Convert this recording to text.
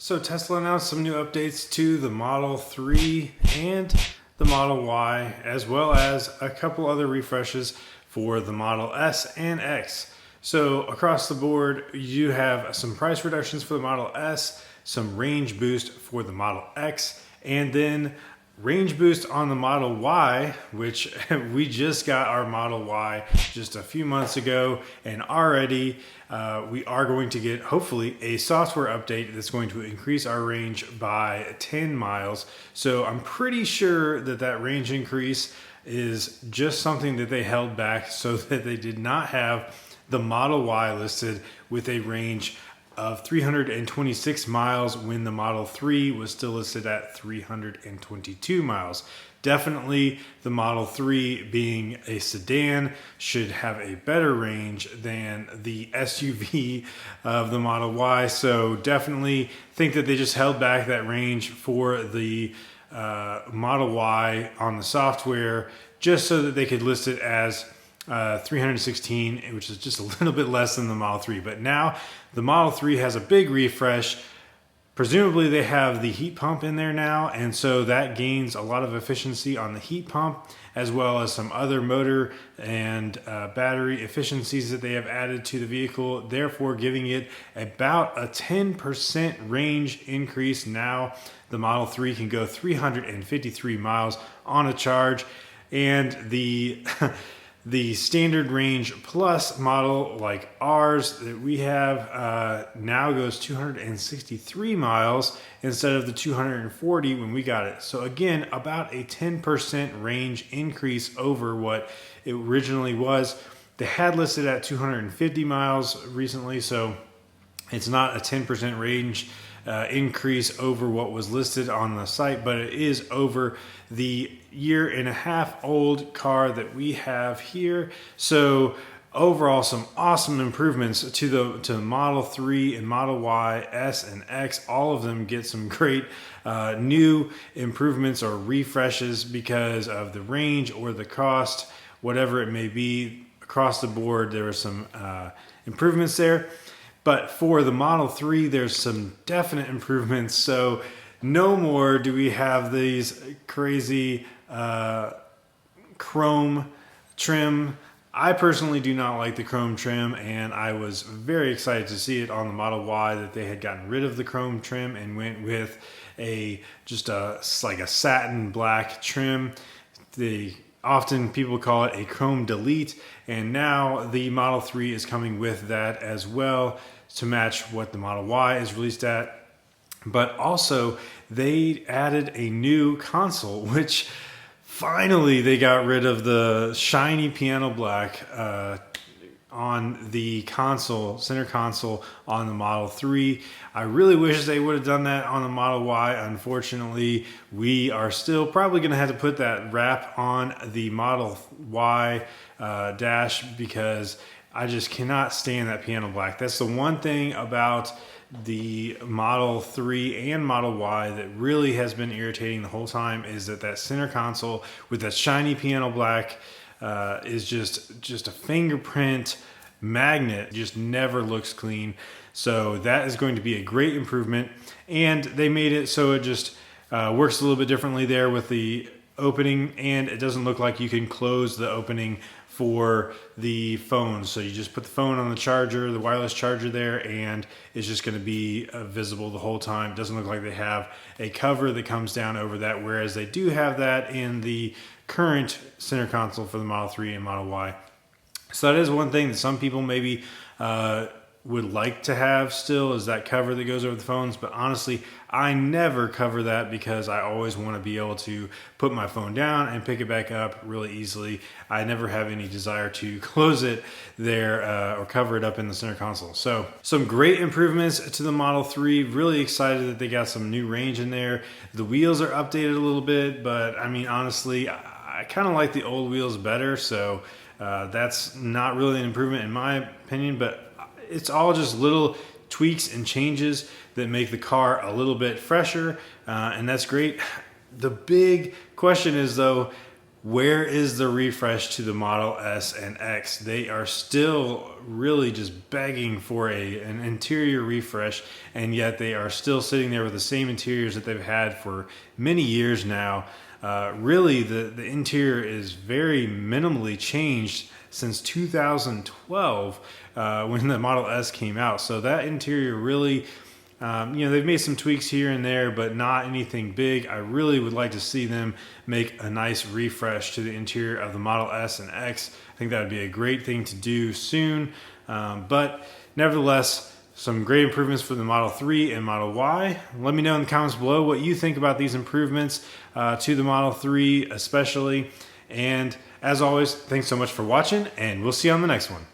So Tesla announced some new updates to the Model 3 and the Model Y, as well as a couple other refreshes for the Model S and X. So across the board, you have some price reductions for the Model S, some range boost for the Model X, and then range boost on the Model Y, which we just got our Model Y just a few months ago, and already we are going to get hopefully a software update that's going to increase our range by 10 miles. So I'm pretty sure that that range increase is just something that they held back so that they did not have the Model Y listed with a range of 326 miles when the Model 3 was still listed at 322 miles. Definitely the Model 3, being a sedan, should have a better range than the SUV of the Model Y. So definitely think that they just held back that range for the Model Y on the software just so that they could list it as 316, which is just a little bit less than the Model 3. But now the Model 3 has a big refresh. Presumably they have the heat pump in there now, and so that gains a lot of efficiency on the heat pump, as well as some other motor and battery efficiencies that they have added to the vehicle, therefore giving it about a 10% range increase. Now the Model 3 can go 353 miles on a charge, and the the standard range plus model like ours that we have now goes 263 miles instead of the 240 when we got it. So again, about a 10% range increase over what it originally was. They had listed at 250 miles recently, so it's not a 10% range increase over what was listed on the site, but it is over the 1.5-year-old car that we have here. So overall, some awesome improvements to the Model 3 and Model Y, S and X. All of them get some great new improvements or refreshes because of the range or the cost, whatever it may be. Across the board, there are some improvements there. But for the Model 3, there's some definite improvements. So no more do we have these crazy chrome trim. I personally do not like the chrome trim, and I was very excited to see it on the Model Y that they had gotten rid of the chrome trim and went with like a satin black trim. Often people call it a chrome delete, and now the Model 3 is coming with that as well to match what the Model Y is released at. But also they added a new console, which finally they got rid of the shiny piano black on the console, center console on the Model 3. I really wish they would have done that on the Model Y. Unfortunately, we are still probably going to have to put that wrap on the Model Y dash because I just cannot stand that piano black. That's the one thing about the Model 3 and Model Y that really has been irritating the whole time, is that center console with that shiny piano black is just a fingerprint magnet. It just never looks clean. So that is going to be a great improvement, and they made it so it just works a little bit differently there with the opening, and it doesn't look like you can close the opening for the phone. So you just put the phone on the charger, the wireless charger there, and it's just going to be visible the whole time. It doesn't look like they have a cover that comes down over that, whereas they do have that in the current center console for the Model 3 and Model Y. So that is one thing that some people maybe would like to have still, is that cover that goes over the phones. But honestly, I never cover that because I always want to be able to put my phone down and pick it back up really easily. I never have any desire to close it there or cover it up in the center console. So some great improvements to the Model 3. Really excited that they got some new range in there. The wheels are updated a little bit, but I mean, honestly, I kind of like the old wheels better. So that's not really an improvement in my opinion, but it's all just little tweaks and changes that make the car a little bit fresher, and that's great. The big question is, though, where is the refresh to the Model S and X? They are still really just begging for an interior refresh, and yet they are still sitting there with the same interiors that they've had for many years now. Really, the interior is very minimally changed since 2012 when the Model S came out. So that interior really, they've made some tweaks here and there, but not anything big. I really would like to see them make a nice refresh to the interior of the Model S and X. I think that would be a great thing to do soon. But nevertheless, some great improvements for the Model 3 and Model Y. Let me know in the comments below what you think about these improvements to the Model 3 especially. And as always, thanks so much for watching, and we'll see you on the next one.